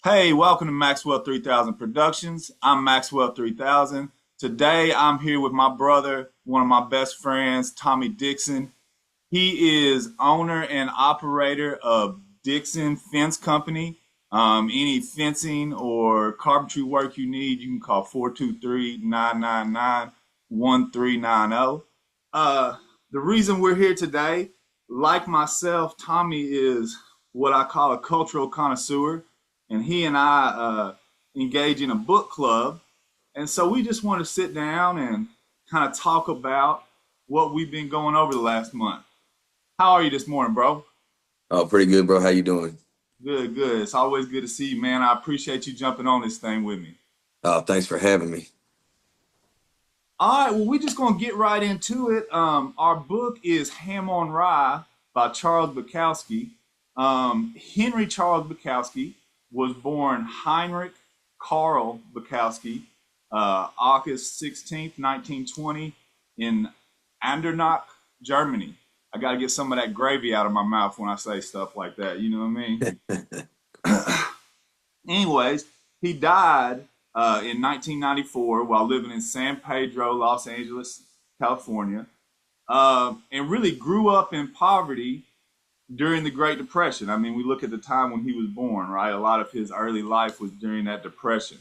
Hey, welcome to Maxwell 3000 Productions. I'm Maxwell 3000. Today I'm here with my brother, one of my best friends, Tommy Dixon. He is owner and operator of Dixon Fence Company. Any fencing or carpentry work you need, you can call 423-999-1390. The reason we're here today, like myself, Tommy is what I call a cultural connoisseur, and he and I engage in a book club. And so we just want to sit down and kind of talk about what we've been going over the last month. How are you this morning, bro? Oh, pretty good, bro. How you doing? Good, good. It's always good to see you, man. I appreciate you jumping on this thing with me. Thanks for having me. All right, well, we're just going to get right into it. Our book is Ham on Rye by Charles Bukowski. Henry Charles Bukowski was born Heinrich Karl Bukowski, August 16th, 1920, in Andernach, Germany. I got to get some of that gravy out of my mouth when I say stuff like that. You know what I mean? Anyways, he died in 1994 while living in San Pedro, Los Angeles, California, and really grew up in poverty during the Great Depression. I mean, we look at the time when he was born, right? A lot of his early life was during that depression.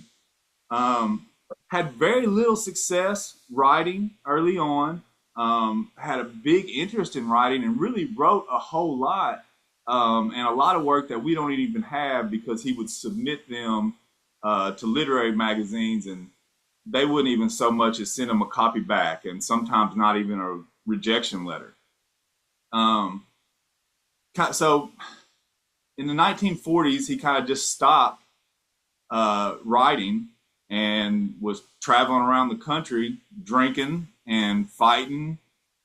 Um, had very little success writing early on. Had a big interest in writing and really wrote a whole lot, and a lot of work that we don't even have because he would submit them to literary magazines, and they wouldn't even so much as send him a copy back, and sometimes not even a rejection letter. Um, so in the 1940s, he kind of just stopped writing and was traveling around the country, drinking and fighting,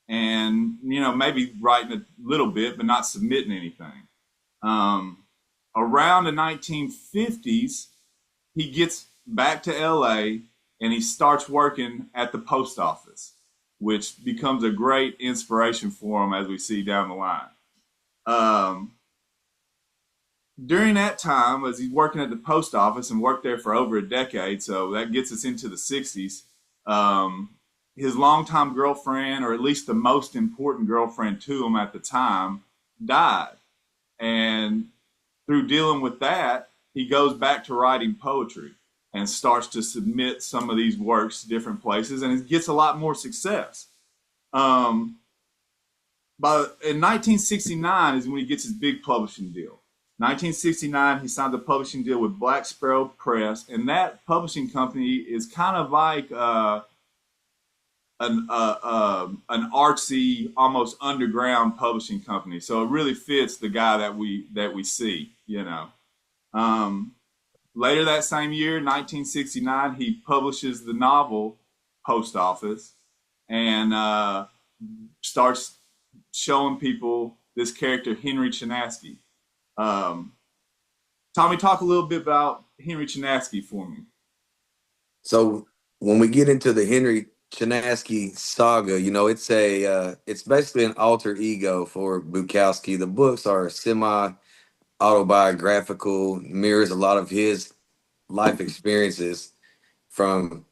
and maybe writing a little bit, but not submitting anything. Um, Around the 1950s, he gets back to LA and he starts working at the post office, which becomes a great inspiration for him as we see down the line. Um, During that time, as he's working at the post office and worked there for over a decade, so that gets us into the 60s, um, his longtime girlfriend, or at least the most important girlfriend to him at the time, died. And through dealing with that, he goes back to writing poetry and starts to submit some of these works to different places, and it gets a lot more success. Um, but in 1969 is when he gets his big publishing deal. 1969, he signed a publishing deal with Black Sparrow Press, and that publishing company is kind of like an artsy, almost underground publishing company. So it really fits the guy that we see. Um, Later that same year, 1969, he publishes the novel Post Office and starts showing people this character Henry Chinaski. Um, Tommy, talk a little bit about Henry Chinaski for me. So when we get into the Henry Chinaski saga, it's basically an alter ego for Bukowski. The books are semi autobiographical, mirrors a lot of his life experiences from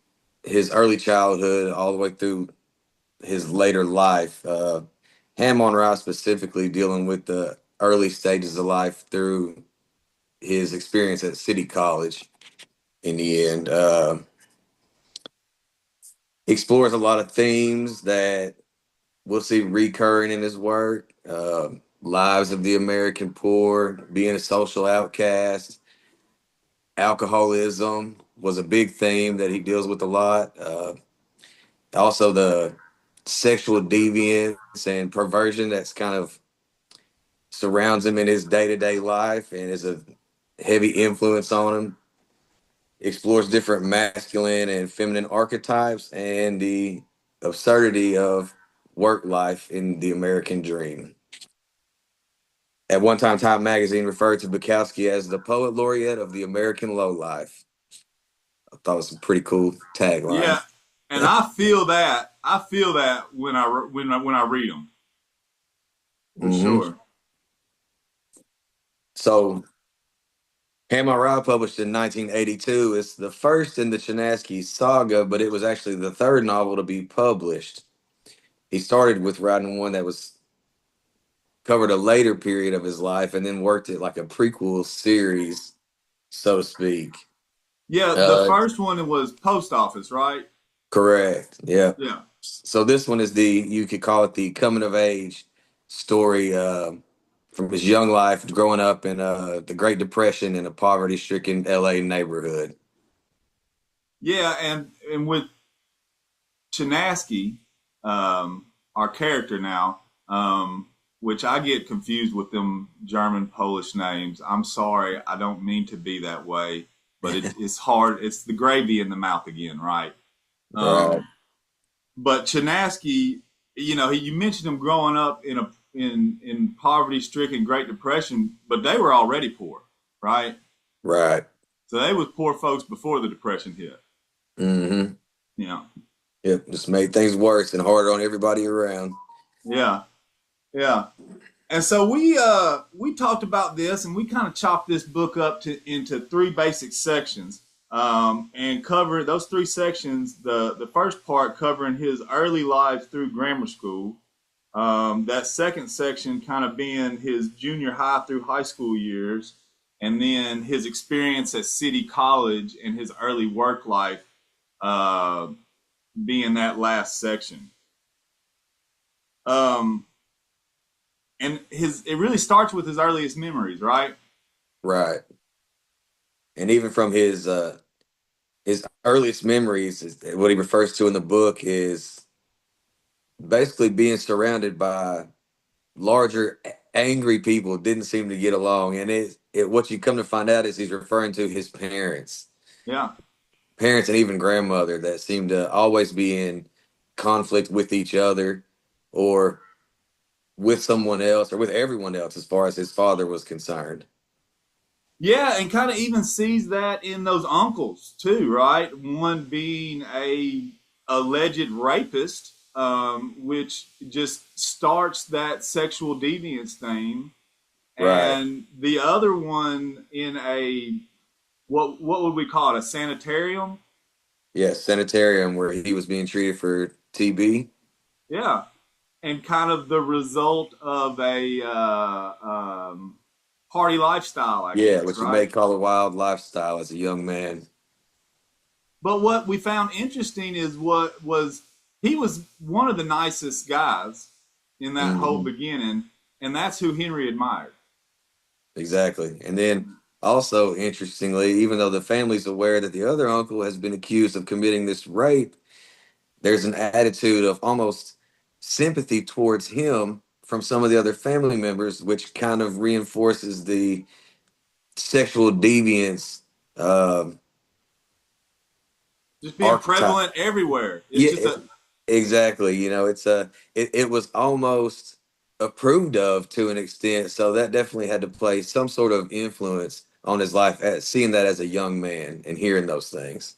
his early childhood all the way through his later life. Ham on Rye specifically dealing with the early stages of life through his experience at City College in the end. Explores a lot of themes that we'll see recurring in his work. Lives of the American poor, being a social outcast, alcoholism was a big theme that he deals with a lot. Also, the sexual deviance and perversion that's kind of surrounds him in his day to day life and is a heavy influence on him. Explores different masculine and feminine archetypes and the absurdity of work life in the American dream. At one time, Time magazine referred to Bukowski as the poet laureate of the American lowlife. I thought it was a pretty cool Yeah, tagline. and I feel that. I feel that when I read them for Hmm. sure. So, Ham on Rye published in 1982. It's the first in the Chinaski saga, but it was actually the third novel to be published. He started with writing one that was covered a later period of his life and then worked it like a prequel series, so to speak. Yeah, the Uh, first one was Post Office, right? Correct. Yeah. Yeah. So this one is you could call it the coming of age story from his young life growing up in the Great Depression in a poverty stricken LA neighborhood. Yeah, and with Chinaski, our character now, which I get confused with them German Polish names. I'm sorry, I don't mean to be that way, but it's hard. It's the gravy in the mouth again, right? Right. Um, but Chinaski, you mentioned him growing up in poverty stricken Great Depression, but they were already poor, right? Right. So they was poor folks before the depression hit. Mm-hmm. You know, Yep. Just made things worse and harder on everybody around. yeah, yeah. And so we talked about this, and we kind of chopped this book up into three basic sections, and cover those three sections. The first part covering his early life through grammar school. That second section kind of being his junior high through high school years, and then his experience at City College and his early work life uh, being that last section. Um, and it really starts with his earliest memories, right? Right. And even from his earliest memories, what he refers to in the book is basically being surrounded by larger angry people didn't seem to get along, and it what you come to find out is he's referring to his Yeah. parents and even grandmother that seemed to always be in conflict with each other or with someone else or with everyone else as far as his father was concerned. Yeah, and kind of even sees that in those uncles too, right? One being a alleged rapist, which just starts that sexual deviance thing, Right. and the other one in a what would we call it? A sanitarium? Yes, sanitarium where he was being treated for TB. Yeah, and kind of the result of a party lifestyle, I Yeah, guess, what you right? may call a wild lifestyle as a young man. But what we found interesting is what was he was one of the nicest guys in that whole Hmm. beginning, and that's who Henry admired. Exactly. And then also interestingly, even though the family's aware that the other uncle has been accused of committing this rape, there's an attitude of almost sympathy towards him from some of the other family members, which kind of reinforces the sexual deviance um Just being archetype. prevalent everywhere. It's Yeah, just a exactly. It was almost approved of to an extent, so that definitely had to play some sort of influence on his life, seeing that as a young man and hearing those things.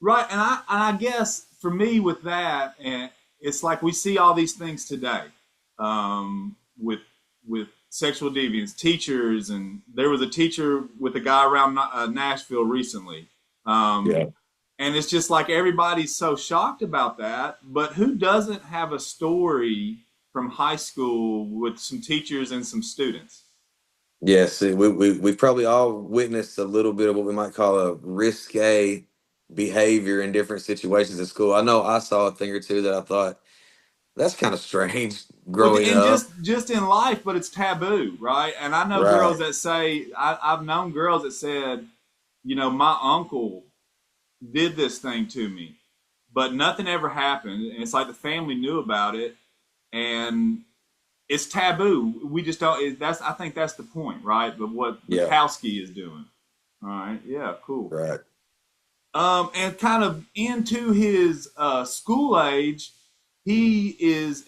right. And I guess for me with that, and it's like we see all these things today, with sexual deviance, teachers, and there was a teacher with a guy around Nashville recently. Um, Yeah. And it's just like everybody's so shocked about that. But who doesn't have a story from high school with some teachers and some students? Yes, we've probably all witnessed a little bit of what we might call a risque behavior in different situations at school. I know I saw a thing or two that I thought that's kind of strange Well, growing and up. just in life, but it's taboo, right? And I know girls Right. that say I've known girls that said, my uncle did this thing to me, but nothing ever happened. And it's like the family knew about it, and it's taboo. We just don't. That's I think that's the point, right? But what Yeah. Bukowski is doing. All right. Yeah. Cool. Right. And kind of into his school age, he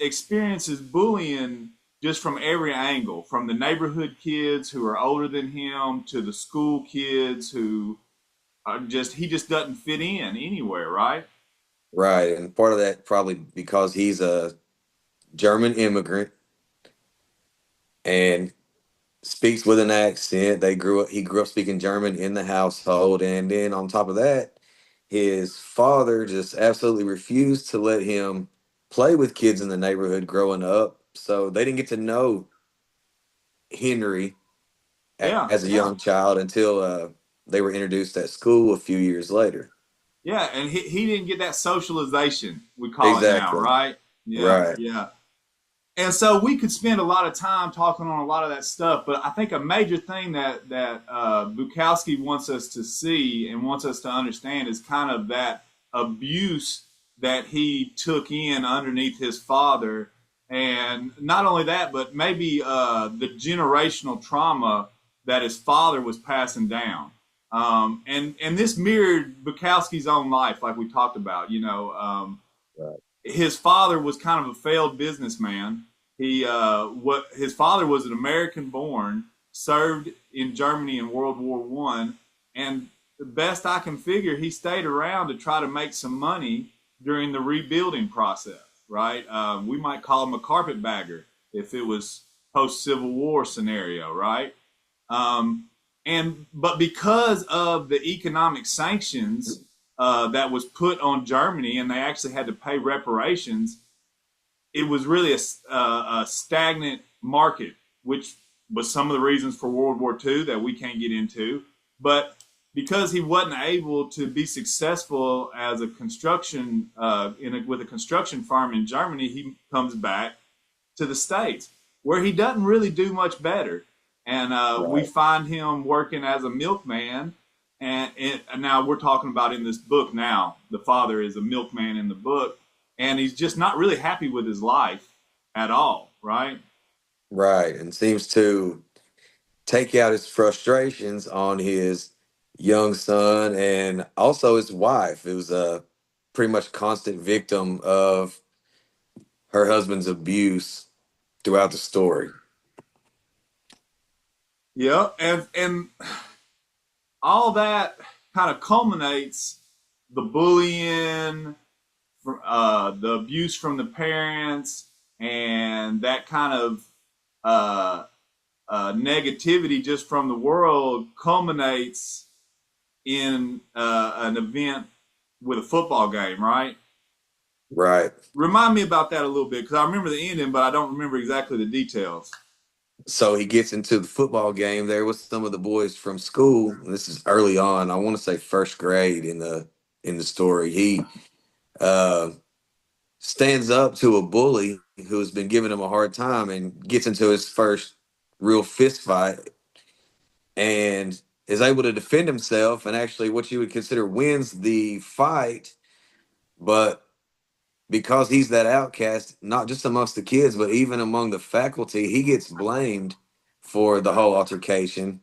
experiences bullying just from every angle, from the neighborhood kids who are older than him to the school kids who are just he just doesn't fit in anywhere, right? Right. And part of that probably because he's a German immigrant and speaks with an accent. He grew up speaking German in the household, and then on top of that, his father just absolutely refused to let him play with kids in the neighborhood growing up. So they didn't get to know Henry Yeah, as a yeah, young child until they were introduced at school a few years later. yeah. And he didn't get that socialization, we call it now, Exactly. right? Yeah, Right. yeah. And so we could spend a lot of time talking on a lot of that stuff, but I think a major thing that Bukowski wants us to see and wants us to understand is kind of that abuse that he took in underneath his father, and not only that, but maybe the generational trauma that his father was passing down. And this mirrored Bukowski's own life, like we talked about. Right. His father was kind of a failed businessman. What his father was an American born, served in Germany in World War I, and the best I can figure, he stayed around to try to make some money during the rebuilding process. Right? We might call him a carpetbagger if it was post Civil War scenario. Right? Um, but because of the economic sanctions that was put on Germany, and they actually had to pay reparations, it was really a stagnant market, which was some of the reasons for World War II that we can't get into. But because he wasn't able to be successful as a construction with a construction firm in Germany, he comes back to the States, where he doesn't really do much better. And we Right. find him working as a milkman. And now we're talking about in this book now, the father is a milkman in the book, and he's just not really happy with his life at all, right? Right. And seems to take out his frustrations on his young son and also his wife. It was a pretty much constant victim of her husband's abuse throughout the story. Yeah, and all that kind of culminates the bullying, the abuse from the parents, and that kind of uh, negativity just from the world culminates in an event with a football game, right? Right. Remind me about that a little bit because I remember the ending, but I don't remember exactly the details. So he gets into the football game there with some of the boys from school. This is early on. I want to say first grade in the story. He uh, stands up to a bully who's been giving him a hard time and gets into his first real fist fight and is able to defend himself and actually what you would consider wins the fight. But because he's that outcast, not just amongst the kids, but even among the faculty, he gets blamed for the whole altercation,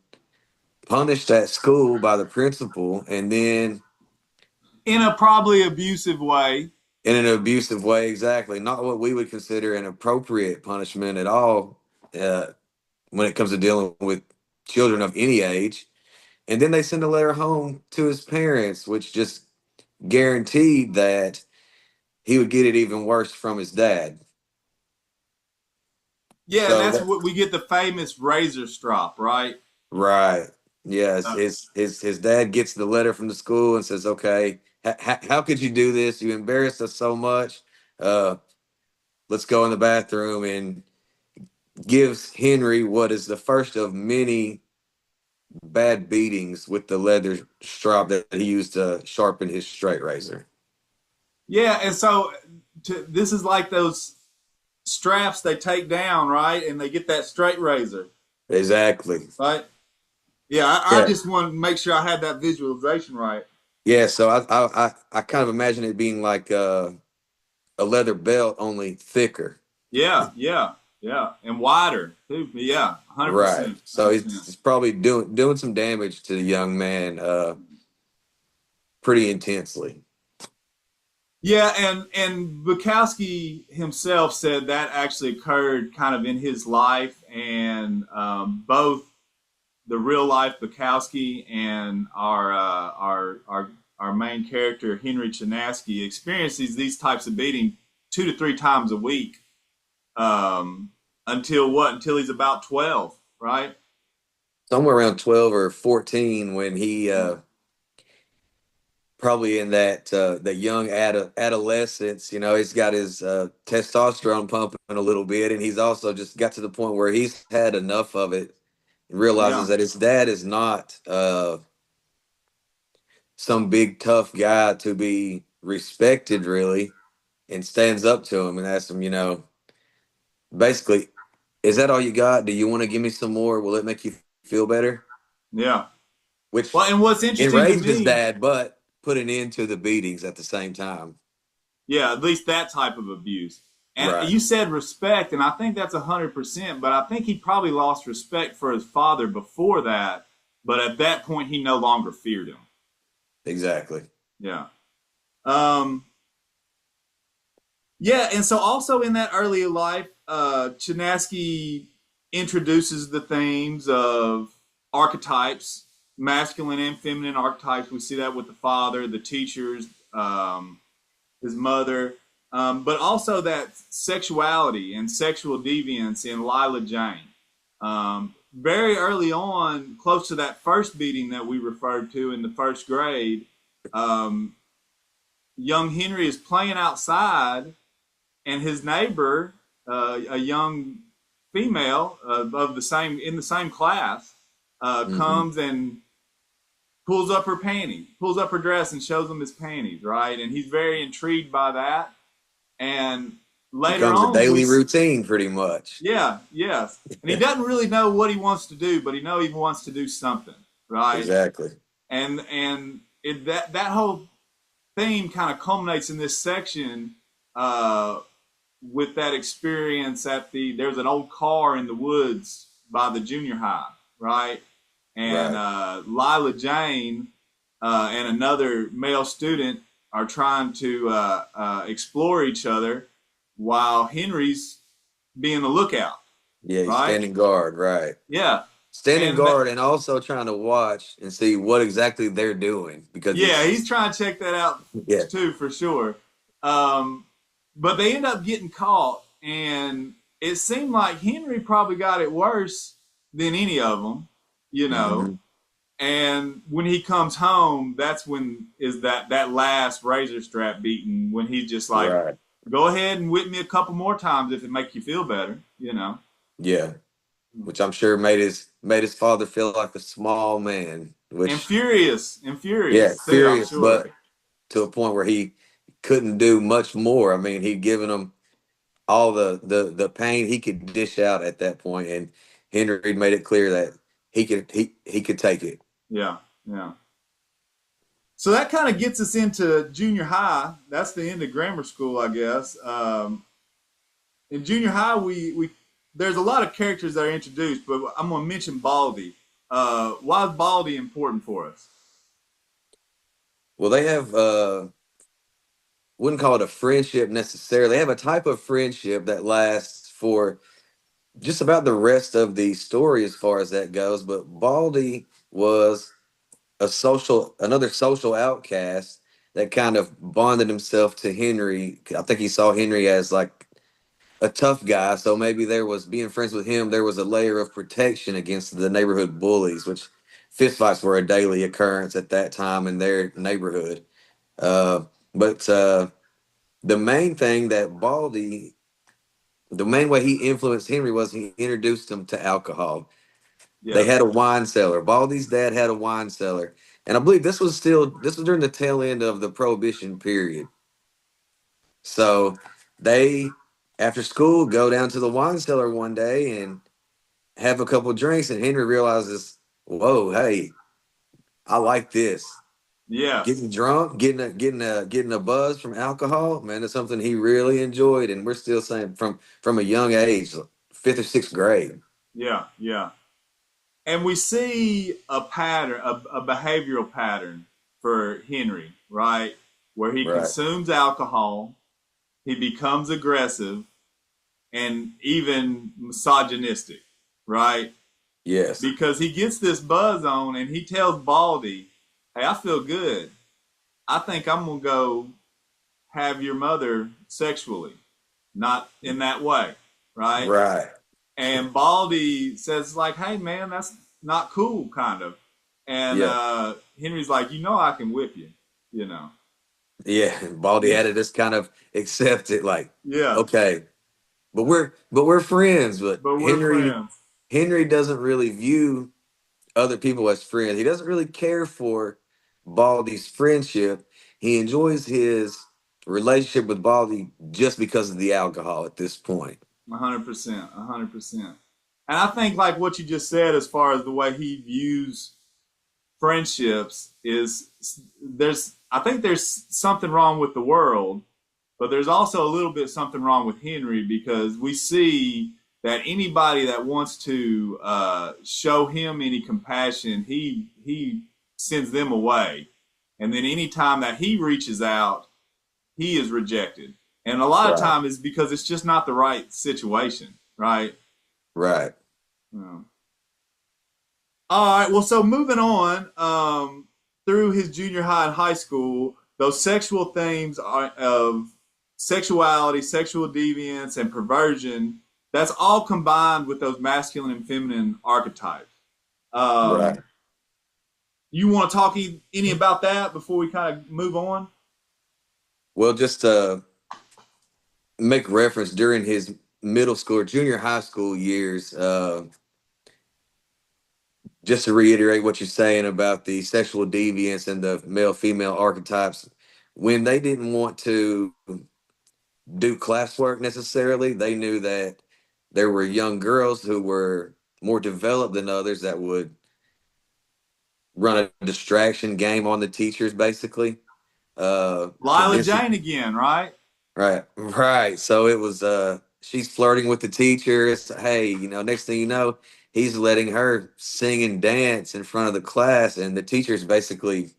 punished at school by the principal, and then In a probably abusive way. in an abusive way, exactly. Not what we would consider an appropriate punishment at all uh, when it comes to dealing with children of any age. And then they send a letter home to his parents, which just guaranteed that he would get it even worse from his dad. Yeah, and So that's that what we get the famous razor strop, right? right, yes, Uh, his dad gets the letter from the school and says, "Okay, how could you do this? You embarrassed us so much. Uh, let's go in the bathroom," and gives Henry what is the first of many bad beatings with the leather strop that he used to sharpen his straight razor. yeah, and so this is like those straps they take down, right? And they get that straight razor, Exactly. right? Yeah, I Yeah. just want to make sure I had that visualization right. Yeah. So I kind of imagine it being like a leather belt, only thicker. Yeah, yeah, yeah, and wider too. Yeah, hundred Right. percent, So 100%. he's probably doing some damage to the young man pretty intensely. Yeah, and Bukowski himself said that actually occurred kind of in his life, and both the real life Bukowski and our main character Henry Chinaski experiences these types of beating 2 to 3 times a week, until what? Until he's about 12, right? somewhere around 12 or 14 when he probably in that young adolescence. He's got his testosterone pumping a little bit, and he's also just got to the point where he's had enough of it and realizes Yeah, that his dad is not some big tough guy to be respected really, and stands up to him and asks him, basically, is that all you got? Do you want to give me some more? Will it make you feel better? yeah. Which Well, and what's interesting to enraged his me, dad, but put an end to the beatings at the same time. yeah, at least that type of abuse. And Right. you said respect, and I think that's 100%. But I think he probably lost respect for his father before that. But at that point, he no longer feared him. Exactly. Yeah. Um, yeah, and so also in that early life, Chinaski introduces the themes of archetypes, masculine and feminine archetypes. We see that with the father, the teachers, his mother, but also that sexuality and sexual deviance in Lila Jane. Very early on, close to that first beating that we referred to in the first grade, um, young Henry is playing outside, and his neighbor, a young female of the same in the same class, Hmm. comes and pulls up her panties, pulls up her dress, and shows him his panties. Right, and he's very intrigued by that. And later Becomes a on, we daily routine, pretty much. yeah, yes, and he doesn't really know what he wants to do, but he knows he wants to do something. Right, Exactly. that whole theme kind of culminates in this section uh, with that experience at there's an old car in the woods by the junior high, right? And Right. Lila Jane and another male student are trying to explore each other while Henry's being a lookout, Yeah, he's right? standing guard. Right. Yeah, Standing and guard and also trying to watch and see what exactly they're doing because yeah, he's he's trying to check that out yeah. too for sure. Um, but they end up getting caught, and it seemed like Henry probably got it worse than any of them, you know. Hmm. And when he comes home, that's when is that last razor strap beating when he's just like, Right. "Go ahead and whip me a couple more times if it makes you feel better," you know. Yeah. Which I'm sure made his father feel like a small man, which And yeah, furious too, I'm furious, sure. but to a point where he couldn't do much more. I mean, he'd given him all the pain he could dish out at that point, and Henry made it clear that he could take it. Yeah, yeah. So that kind of gets us into junior high. That's the end of grammar school, I guess. In junior high, we there's a lot of characters that are introduced, but I'm going to mention Baldy. Why is Baldy important for us? Well, they have wouldn't call it a friendship necessarily. They have a type of friendship that lasts for just about the rest of the story as far as that goes. But Baldy was another social outcast that kind of bonded himself to Henry. I think he saw Henry as like a tough guy, so maybe there was being friends with him. There was a layer of protection against the neighborhood bullies, which fistfights were a daily occurrence at that time in their neighborhood. But the main thing that Baldy, the main way he influenced Henry was he introduced him to alcohol. They Yes. had a wine cellar. Baldy's dad had a wine cellar. And I believe this was during the tail end of the Prohibition period. So they, after school, go down to the wine cellar one day and have a couple drinks. And Henry realizes, whoa, hey, I like this. Yes. Getting drunk, getting a buzz from alcohol, man, it's something he really enjoyed. And we're still saying from a young age, fifth or sixth grade. Yeah. Yeah. And we see a pattern, a behavioral pattern for Henry, right? Where he Right. consumes alcohol, he becomes aggressive, and even misogynistic, right? Yes. Because he gets this buzz on and he tells Baldy, "Hey, I feel good. I think I'm gonna go have your mother sexually, not in that way, right?" Right. And Baldy says, "Like, hey man, not cool, kind of. And Yeah. Henry's like, you know, I can whip you, you know. Yeah. And Baldy had to just kind of accept it, like, Yeah, okay, but we're friends. But but we're Henry friends. Henry doesn't really view other people as friends. He doesn't really care for Baldy's friendship. He enjoys his relationship with Baldy just because of the alcohol at this point. 100%, 100%. And I think like what you just said, as far as the way he views friendships, is there's I think there's something wrong with the world, but there's also a little bit something wrong with Henry, because we see that anybody that wants to show him any compassion, he sends them away, and then anytime that he reaches out, he is rejected. And a lot of Right. time is because it's just not the right situation, right? Right. Yeah. All right. Well, so moving on, through his junior high and high school, those sexual themes of sexuality, sexual deviance, and perversion, that's all combined with those masculine and feminine archetypes. Right. You want to talk any about that before we kind of move on? Well, just make reference during his middle school or junior high school years, just to reiterate what you're saying about the sexual deviance and the male female archetypes, when they didn't want to do classwork necessarily, they knew that there were young girls who were more developed than others that would run a distraction game on the teachers, basically. So Lila this is Jane again, right? right, right. So it was she's flirting with the teachers. Hey, next thing you know, he's letting her sing and dance in front of the class, and the teacher's basically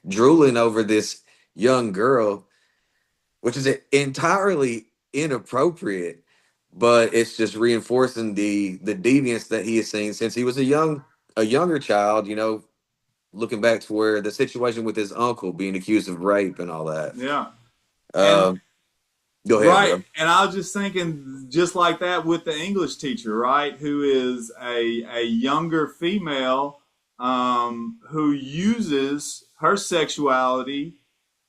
drooling over this young girl, which is entirely inappropriate, but it's just reinforcing the deviance that he has seen since he was a younger child, looking back to where the situation with his uncle being accused of rape and all that. Yeah. And Um, Go ahead, right. bro. And I was just thinking, just like that with the English teacher, right? Who is a younger female, who uses her sexuality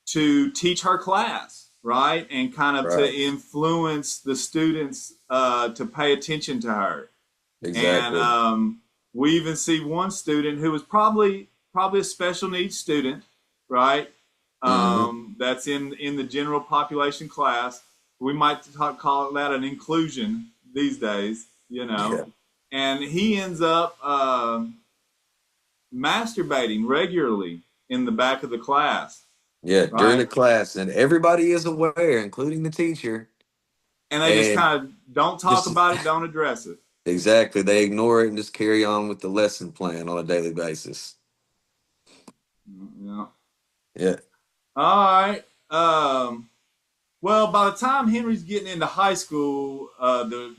to teach her class, right? And kind of to Right. influence the students to pay attention to her. And Exactly. we even see one student who was probably a special needs student, right? Hmm. That's in the general population class. We might call that an inclusion these days, you know. Yeah. And he ends up masturbating regularly in the back of the class, Yeah. During the right? class, and everybody is aware, including the teacher, And they just and kind of don't talk just about it, don't address it. exactly, they ignore it and just carry on with the lesson plan on a daily basis. Yeah. Yeah. All right. Well, by the time Henry's getting into high school, the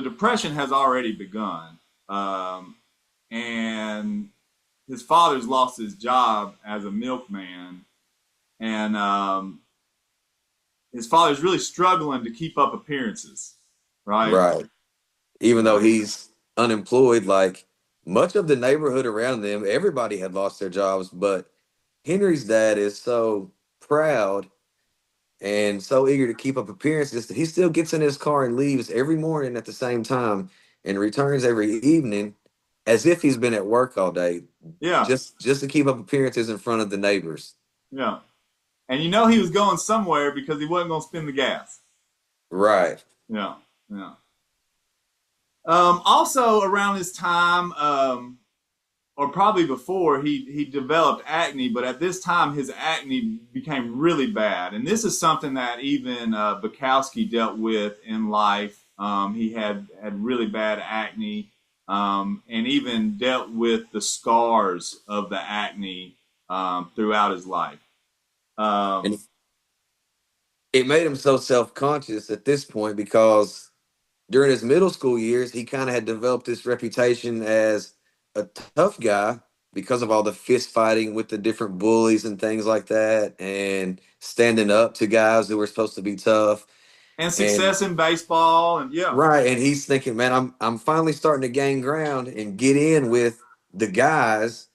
depression has already begun, and his father's lost his job as a milkman, and his father's really struggling to keep up appearances, right? Right. Even though Yeah, he's unemployed, like much of the neighborhood around them, everybody had lost their jobs, but Henry's dad is so proud and so eager to keep up appearances that he still gets in his car and leaves every morning at the same time and returns every evening as if he's been at work all day, yeah, just to keep up appearances in front of the neighbors. yeah. And you know he was going somewhere because he wasn't going to spend the gas. Right. Yeah, yeah. Also, around this time, or probably before, he developed acne, but at this time his acne became really bad, and this is something that even Bukowski dealt with in life. He had really bad acne, and even dealt with the scars of the acne throughout his life. And Um, it made him so self-conscious at this point because during his middle school years, he kind of had developed this reputation as a tough guy because of all the fist fighting with the different bullies and things like that, and standing up to guys who were supposed to be tough. and And success in baseball, and yeah, right, and he's thinking, man, I'm finally starting to gain ground and get in with the guys,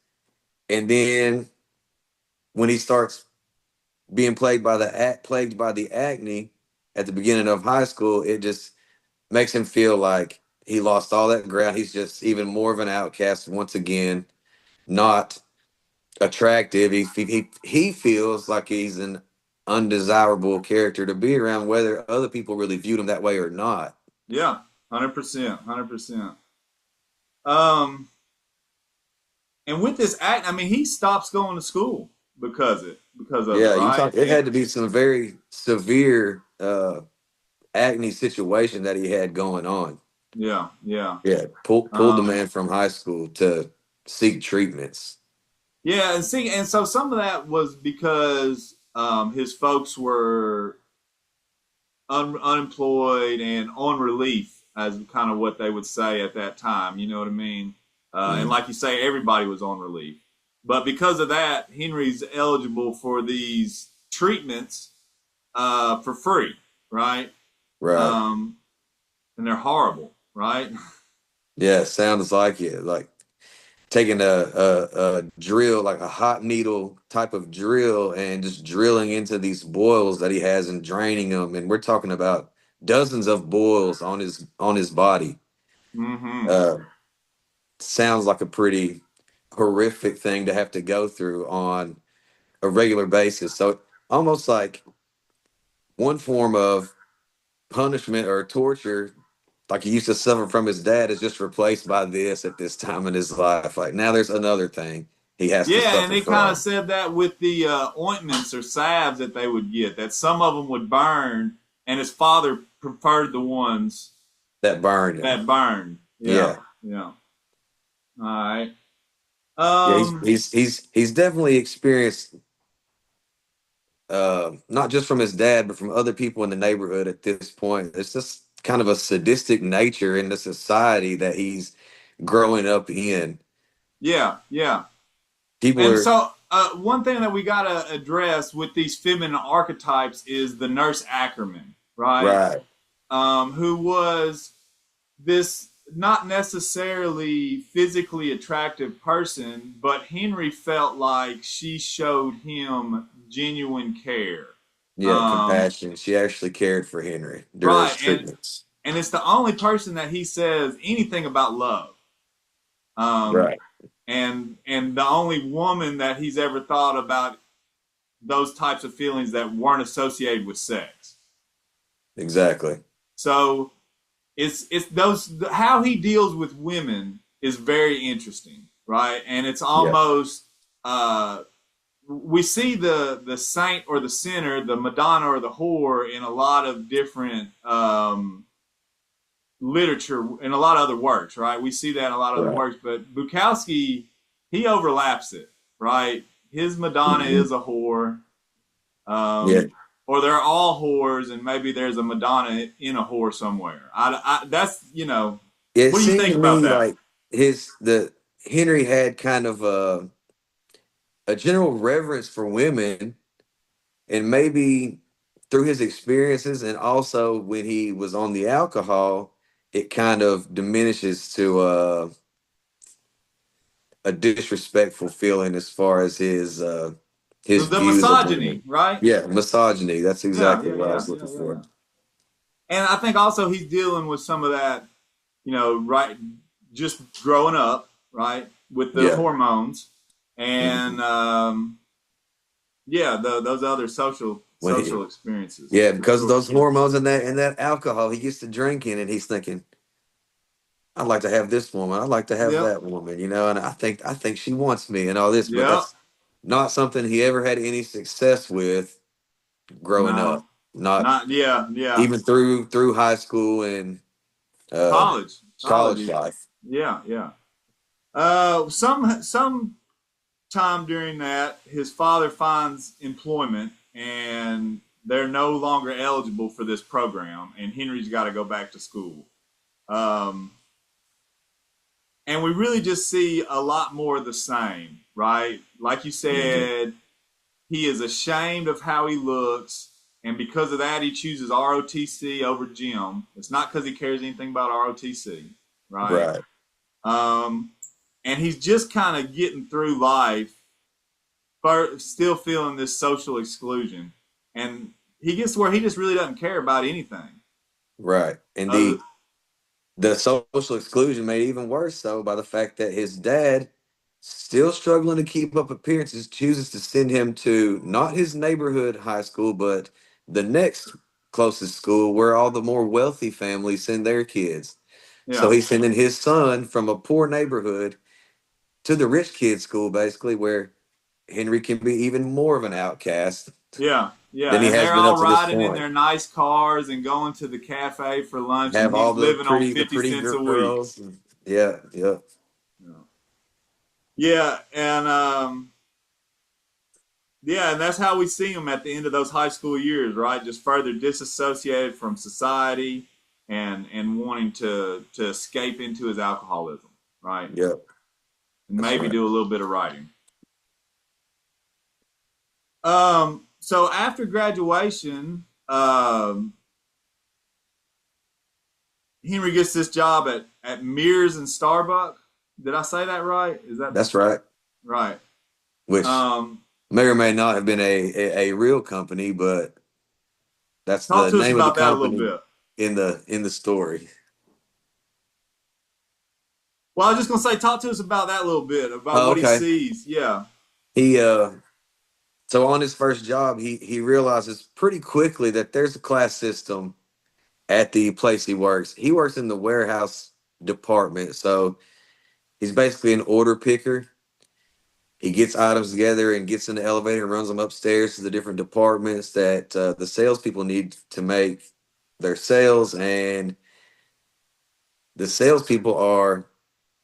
and then when he starts being plagued by the acne at the beginning of high school, it just makes him feel like he lost all that ground. He's just even more of an outcast once again, not attractive. He feels like he's an undesirable character to be around, whether other people really viewed him that way or not. Yeah, 100%, 100%. Um, and with this act, I mean, he stops going to school because of it, Yeah, you right? talk. It had to be some very severe acne situation that he had going on. Yeah, yeah. Yeah, pulled the Um, man from high school to seek treatments. yeah, and see, and so some of that was because his folks were unemployed and on relief, as kind of what they would say at that time. You know what I mean? And Mhm. like you say, everybody was on relief. But because of that, Henry's eligible for these treatments for free, right? Right. Um, and they're horrible, right? Yeah, sounds like it. Like taking a drill, like a hot needle type of drill, and just drilling into these boils that he has and draining them. And we're talking about dozens of boils on his body. Mm-hmm. Uh, Sounds like a pretty horrific thing to have to go through on a regular basis. So almost like one form of punishment or torture, like he used to suffer from his dad, is just replaced by this at this time in his life. Like now there's another thing he has to Yeah, and suffer they kind of from. said that with the ointments or salves that they would get, that some of them would burn, and his father preferred the ones That burn him. that burned. Yeah, Yeah. yeah. All right. Yeah, Um, he's definitely experienced not just from his dad, but from other people in the neighborhood at this point. It's just kind of a sadistic nature in the society that he's growing up in. yeah, yeah. People And are so, one thing that we got to address with these feminine archetypes is the nurse Ackerman, right? right. Who was this not necessarily physically attractive person, but Henry felt like she showed him genuine care. Yeah, Um, compassion. She actually cared for Henry during his right, treatments. and it's the only person that he says anything about love. Um, Right. and the only woman that he's ever thought about those types of feelings that weren't associated with sex. Exactly. So it's those how he deals with women is very interesting, right? And it's Yeah. almost we see the saint or the sinner, the Madonna or the whore in a lot of different literature and a lot of other works, right? We see that in a lot of other Right. works, but Bukowski he overlaps it, right? His Madonna Mhm. is a whore, Yeah. or they're all whores, and maybe there's a Madonna in a whore somewhere. That's It what do you seemed think to about me that? like the Henry had kind of a general reverence for women, and maybe through his experiences and also when he was on the alcohol, it kind of diminishes to a disrespectful feeling as far as his The views of misogyny, women. right? Yeah, misogyny. That's Yeah, exactly yeah, what I yeah, was yeah, looking yeah, for. yeah. And I think also he's dealing with some of that, right, just growing up, right, with the Yeah. hormones, and Mhm. yeah, those other social When he, social experiences yeah, for because of sure. those hormones and that alcohol, he gets to drinking and he's thinking, I'd like to have this woman. I'd like to have Yep, that woman, and I think she wants me and all this, but yep. that's not something he ever had any success with growing No, up. Not not yeah, yeah. even through high school and uh, College college even. life. Yeah, yeah. Some time during that, his father finds employment, and they're no longer eligible for this program, and Henry's got to go back to school. Um, and we really just see a lot more of the same, right? Like you Mhm. said, he is ashamed of how he looks, and because of that, he chooses ROTC over gym. It's not because he cares anything about ROTC, right? Right. Um, and he's just kind of getting through life, still feeling this social exclusion, and he gets where he just really doesn't care about anything. Right. And Other, the social exclusion made even worse so by the fact that his dad, still struggling to keep up appearances, chooses to send him to not his neighborhood high school, but the next closest school where all the more wealthy families send their kids. So yeah, he's sending his son from a poor neighborhood to the rich kid school, basically, where Henry can be even more of an outcast yeah, yeah, than he and has they're been all up to this riding in point. their nice cars and going to the cafe for lunch, and Have he's all living on the 50 pretty cents a week. girls. Yeah, yeah, Yeah, and yeah, and that's how we see him at the end of those high school years, right? Just further disassociated from society and wanting to escape into his alcoholism, right? yeah. And That's maybe right. do a little bit of writing. So after graduation, Henry gets this job at Mears and Starbuck. Did I say that right? Is that That's right. right? Which Um, may or may not have been a real company, but that's Talk the to us name of the about that a little company bit. in the story. Well, I was just gonna say, talk to us about that a little bit, about Oh, what he okay. sees. Yeah, He so on his first job, he realizes pretty quickly that there's a class system at the place he works. He works in the warehouse department, so he's basically an order picker. He gets items together and gets in the elevator and runs them upstairs to the different departments that the salespeople need to make their sales. And the salespeople are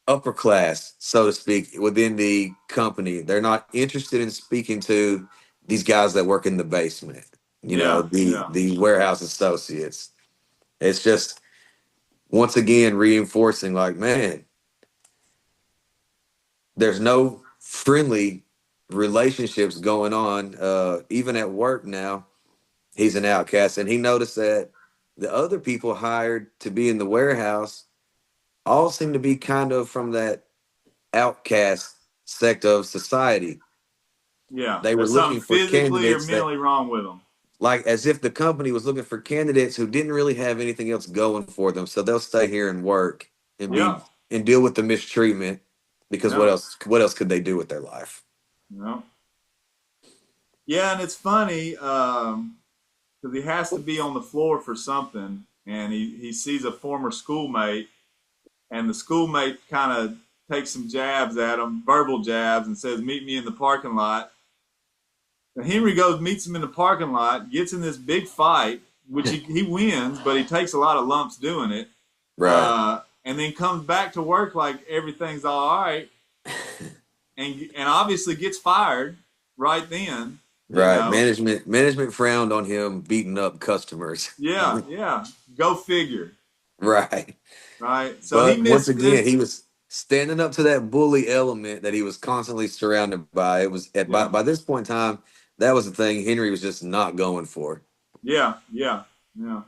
upper class, so to speak, within the company. They're not interested in speaking to these guys that work in the basement, yeah, yeah, the warehouse associates. It's just once again reinforcing like, man, there's no friendly relationships going on, even at work now. He's an outcast, and he noticed that the other people hired to be in the warehouse all seem to be kind of from that outcast sect of society. yeah. They were There's something looking for physically or candidates that, mentally wrong with them. like, as if the company was looking for candidates who didn't really have anything else going for them, so they'll stay here and work and Yeah, be and deal with the mistreatment because yeah, what else could they do with their life? yeah. Yeah, and it's funny because he has to be on the floor for something, and he sees a former schoolmate, and the schoolmate kind of takes some jabs at him, verbal jabs, and says, "Meet me in the parking lot." And Henry goes, meets him in the parking lot, gets in this big fight, which he wins, but he takes a lot of lumps doing it. Right. And then comes back to work like everything's all right, and obviously gets fired right then. You Right. know, Management frowned on him beating up customers. yeah, yeah. Go figure, Right. right? So he But once missed again, this. he was standing up to that bully element that he was constantly surrounded by. It was Yeah, by this point in time, that was the thing Henry was just not going for. yeah, yeah, yeah.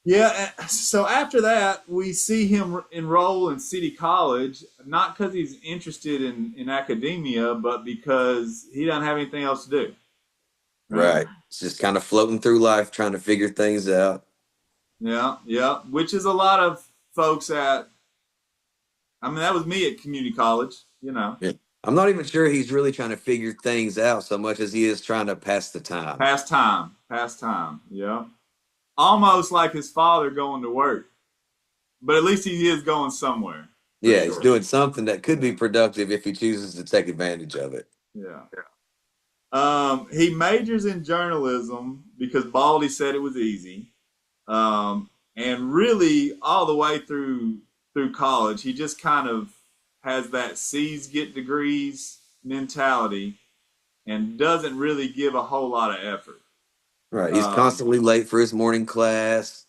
Yeah, so after that, we see him enroll in City College, not because he's interested in academia, but because he doesn't have anything else to do. Right? Right. It's just kind of floating through life, trying to figure things out. Yeah, yeah. Which is a lot of folks at. I mean, that was me at community college. You know, Yeah. I'm not even sure he's really trying to figure things out so much as he is trying to pass the time. past time, past time. Yeah, almost like his father going to work, but at least he is going somewhere for Yeah, he's sure. doing something that could be productive if he chooses to take advantage of it. Yeah. He majors in journalism because Baldy said it was easy. And really, all the way through college, he just kind of has that C's get degrees mentality and doesn't really give a whole lot of effort. Right. He's Um, constantly late for his morning class,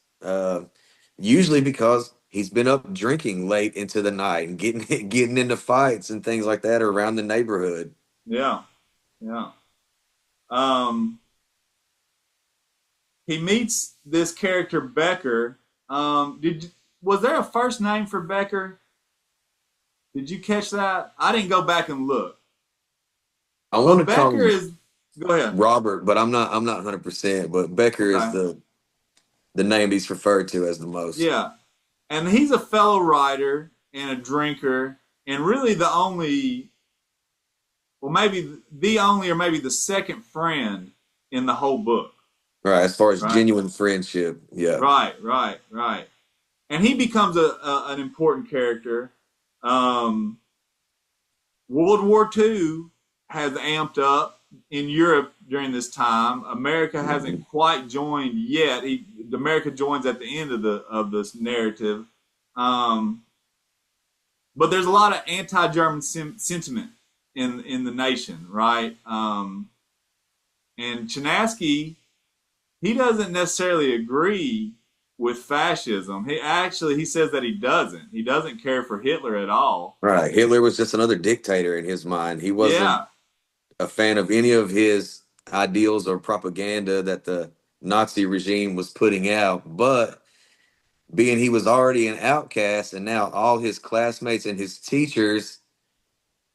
usually because he's been up drinking late into the night and getting getting into fights and things like that around the neighborhood. yeah, yeah. Um, he meets this character Becker. Did Was there a first name for Becker? Did you catch that? I didn't go back and look. I want But to call Becker him is. Go ahead. Robert, but I'm not 100%. But Becker is Okay. the name he's referred to as the most. Yeah. And he's a fellow writer and a drinker, and really the only, well, maybe the only, or maybe the second friend in the whole book. Right, as far as Right. genuine friendship, yeah. Right. And he becomes an important character. Um, World War II has amped up in Europe during this time. America Mhm. hasn't quite joined yet. America joins at the end of this narrative, um, but there's a lot of anti-German sentiment in the nation, right? And Chinaski, he doesn't necessarily agree with fascism. He says that he doesn't. He doesn't care for Hitler at all. Right. Hitler was just another dictator in his mind. He wasn't Yeah, a fan of any of his ideals or propaganda that the Nazi regime was putting out. But being he was already an outcast, and now all his classmates and his teachers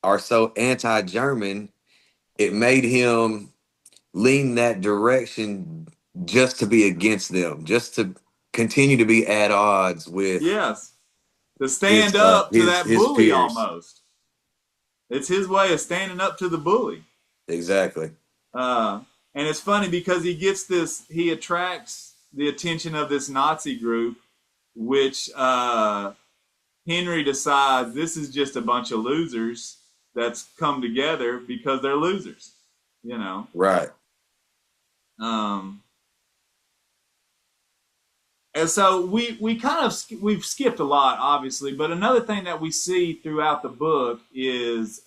are so anti-German, it made him lean that direction just to be against them, just to continue to be at odds with yes, to stand up to that his bully peers. almost. It's his way of standing up to the bully. Exactly. Uh, and it's funny because he attracts the attention of this Nazi group, which Henry decides this is just a bunch of losers that's come together because they're losers, you know. Right. Um, and so we kind of we've skipped a lot, obviously, but another thing that we see throughout the book is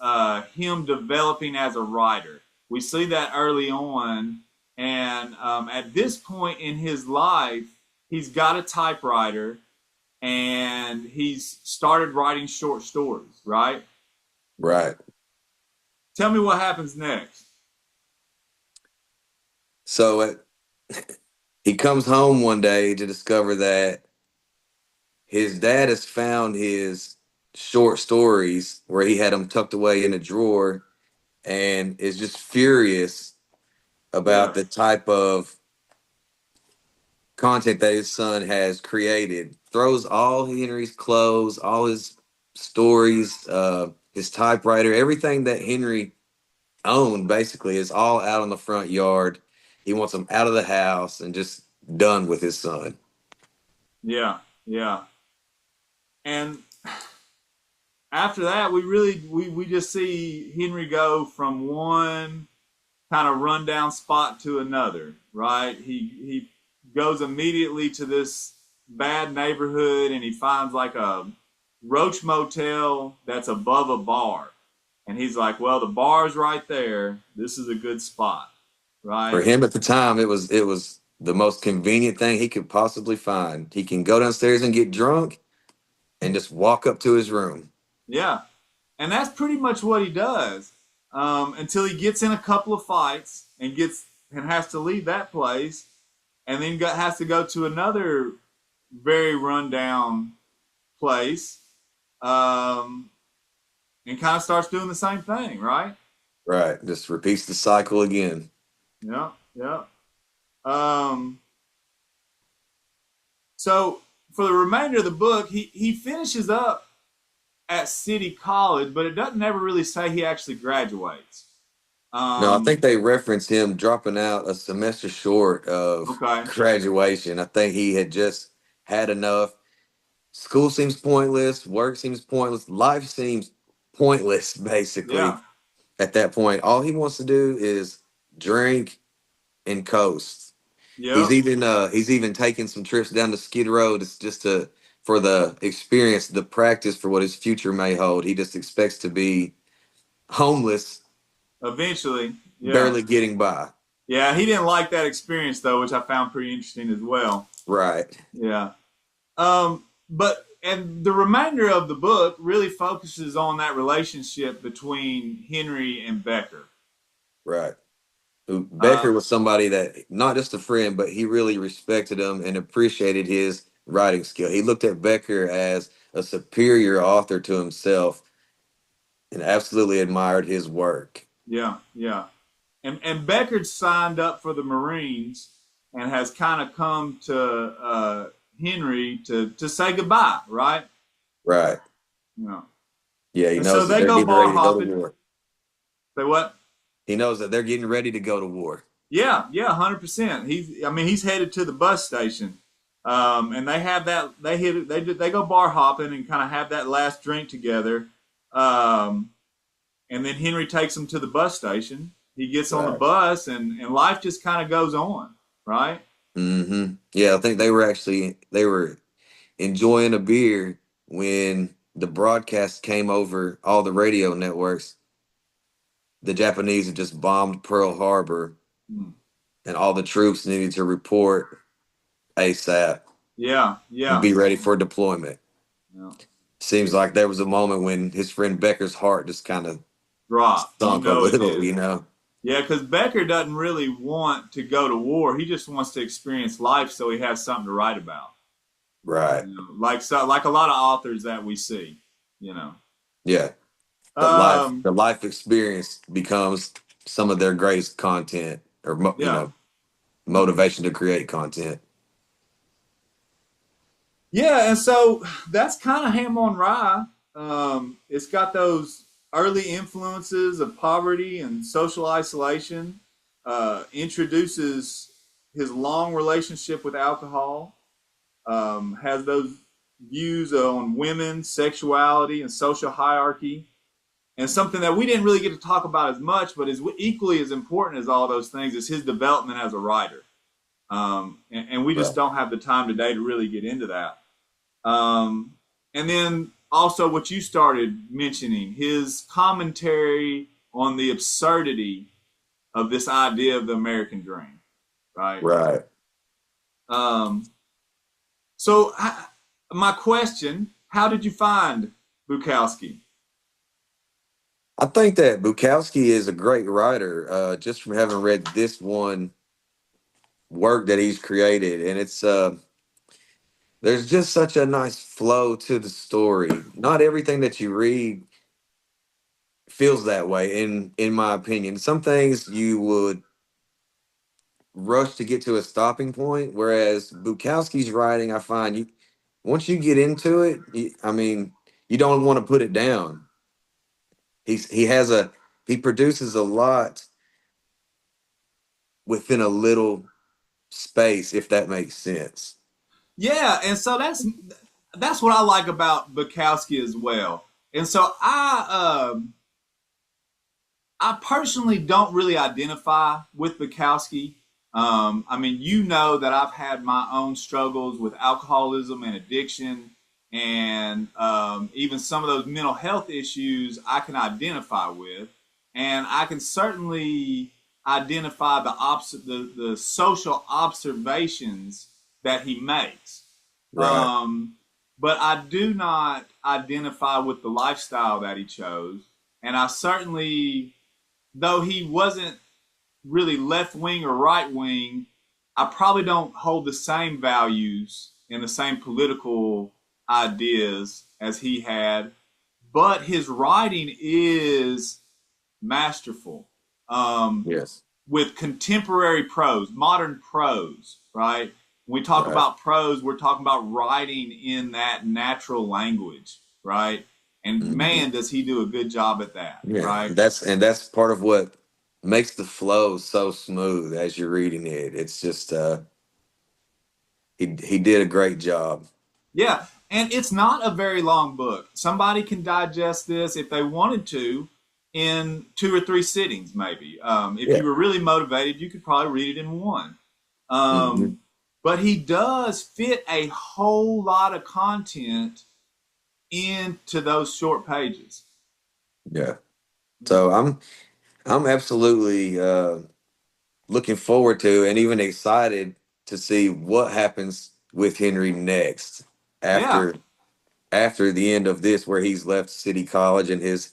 him developing as a writer. We see that early on, and at this point in his life, he's got a typewriter and he's started writing short stories. Right? Right. Tell me what happens next. So he comes home one day to discover that his dad has found his short stories where he had them tucked away in a drawer and is just furious about Yeah, the type of content that his son has created. Throws all Henry's clothes, all his stories, his typewriter, everything that Henry owned basically is all out on the front yard. He wants them out of the house and just done with his son. yeah. And after that, we just see Henry go from one kind of rundown spot to another. Right? He goes immediately to this bad neighborhood and he finds like a roach motel that's above a bar. And he's like, well, the bar's right there. This is a good spot. For Right? him at the time, it was the most convenient thing he could possibly find. He can go downstairs and get drunk and just walk up to his room. Yeah. And that's pretty much what he does until he gets in a couple of fights and has to leave that place and then has to go to another very rundown place um, and kind of starts doing the same thing, right? Right. Just repeats the cycle again. Yeah. Um, so for the remainder of the book, he finishes up at City College, but it doesn't ever really say he actually graduates. No, I Um, think they reference him dropping out a semester short of okay. graduation. I think he had just had enough. School seems pointless. Work seems pointless. Life seems pointless, basically, Yeah. at that point. All he wants to do is drink and coast. Yep. He's even taking some trips down to Skid Row just to for the experience, the practice for what his future may hold. He just expects to be homeless, Eventually. Yeah. barely getting by. Yeah. He didn't like that experience though, which I found pretty interesting as well. Right, Yeah. But and the remainder of the book really focuses on that relationship between Henry and Becker. right. Uh, Becker was somebody that not just a friend, but he really respected him and appreciated his writing skill. He looked at Becker as a superior author to himself, and absolutely admired his work. Yeah, yeah. And Beckard signed up for the Marines and has kind of come to Henry to say goodbye, right? Right. You know. Yeah, he And so knows that they they're go getting ready bar to go to hopping. war. Say what? He knows that they're getting ready to go to war. Yeah, yeah, 100%. I mean, he's headed to the bus station, and they have that. They go bar hopping and kind of have that last drink together, um, and then Henry takes him to the bus station. He gets on the Right. bus, and life just kind of goes on, right? Yeah, I think they were enjoying a beer when the broadcast came over all the radio networks. The Japanese had just bombed Pearl Harbor, Hmm. and all the troops needed to report ASAP Yeah, and yeah, be ready for deployment. yeah. Seems like there was a moment when his friend Becker's heart just kind of Drop. You sunk a know it little, did. you know? Yeah, because Becker doesn't really want to go to war. He just wants to experience life so he has something to write about. Right. Like a lot of authors that we see, you know. Yeah. The life, Um, the life experience becomes some of their greatest content, or yeah, yeah, motivation to create content. yeah, and so that's kind of Ham on Rye. It's got those early influences of poverty and social isolation. Introduces his long relationship with alcohol. Has those views on women, sexuality, and social hierarchy. And something that we didn't really get to talk about as much, but is equally as important as all those things, is his development as a writer. And we just Right. don't have the time today to really get into that. Um, and then also what you started mentioning, his commentary on the absurdity of this idea of the American dream, right? Right. Um, so, my question: how did you find Bukowski? I think that Bukowski is a great writer, just from having read this one work that he's created. And there's just such a nice flow to the story. Not everything that you read feels that way, in my opinion. Some things you would rush to get to a stopping point, whereas Bukowski's writing, I find you once you get into it, I mean, you don't want to put it down. He produces a lot within a little space, if that makes sense. Yeah, and so that's what I like about Bukowski as well. And so I personally don't really identify with Bukowski. I mean, you know that I've had my own struggles with alcoholism and addiction, and even some of those mental health issues I can identify with, and I can certainly identify the social observations that he makes. Right. Um, but I do not identify with the lifestyle that he chose, and I certainly, though he wasn't really left wing or right wing, I probably don't hold the same values and the same political ideas as he had. But his writing is masterful, Yes. with contemporary prose, modern prose, right? When we talk Right. about prose, we're talking about writing in that natural language, right? And Mhm. man, does he do a good job at that, Yeah, right? that's part of what makes the flow so smooth as you're reading it. It's just he did a great job. Yeah, and it's not a very long book. Somebody can digest this if they wanted to in 2 or 3 sittings, maybe. If Yeah. you were really motivated, you could probably read it in one. Hmm. But he does fit a whole lot of content into those short pages. Yeah. So I'm absolutely looking forward to and even excited to see what happens with Henry next Yeah, after after the end of this, where he's left City College and his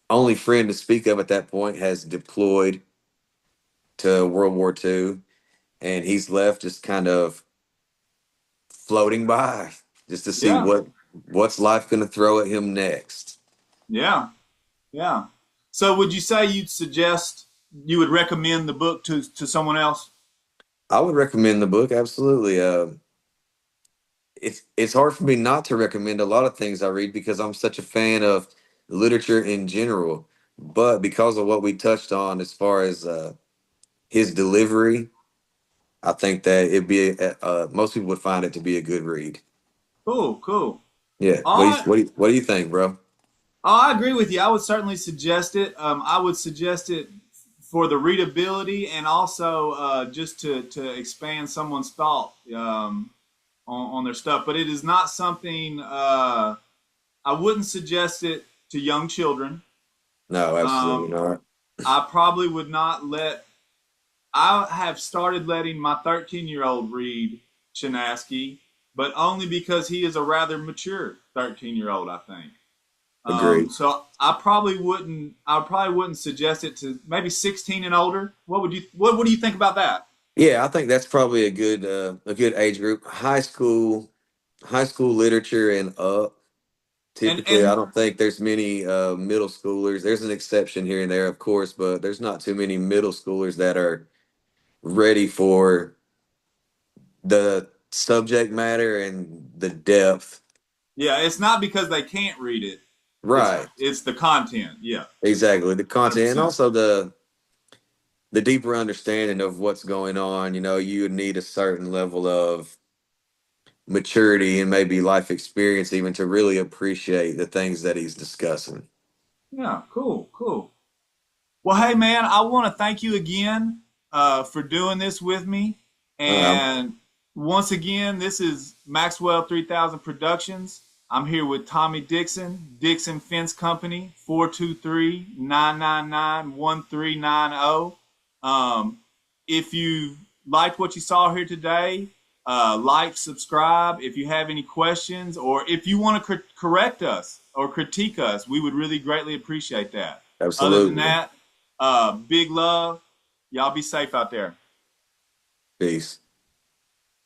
only friend to speak of at that point has deployed to World War II, and he's left just kind of floating by just to see yeah. what's life going to throw at him next. Yeah, yeah. So would you say you'd suggest you would recommend the book to someone else? I would recommend the book, absolutely. It's hard for me not to recommend a lot of things I read because I'm such a fan of literature in general. But because of what we touched on as far as his delivery, I think that most people would find it to be a good read. Cool, cool. Yeah. All right. What do you think, bro? Oh, I agree with you. I would certainly suggest it. I would suggest it for the readability and also just to expand someone's thought on their stuff. But it is not something I wouldn't suggest it to young children. No, absolutely Um, not. I probably would not let. I have started letting my 13-year-old read Chinaski, but only because he is a rather mature 13-year-old. I think. Agreed. So I probably wouldn't. I probably wouldn't suggest it to maybe 16 and older. What would you? What do you think about that? Yeah, I think that's probably a good age group. High school literature and up. And Typically, I and don't think there's many middle schoolers. There's an exception here and there, of course, but there's not too many middle schoolers that are ready for the subject matter and the depth. yeah, it's not because they can't read it. It's Right. it's the content. Yeah, Exactly. The hundred content and percent. also the deeper understanding of what's going on. You know, you need a certain level of maturity and maybe life experience even to really appreciate the things that he's discussing. Yeah, cool, cool. Well, hey man, I want to thank you again for doing this with me. Um, And once again, this is Maxwell 3000 Productions. I'm here with Tommy Dixon, Dixon Fence Company, 423-999-1390. If you liked what you saw here today, like, subscribe. If you have any questions or if you want to correct us or critique us, we would really greatly appreciate that. Other than Absolutely. that, big love. Y'all be safe out there. Peace.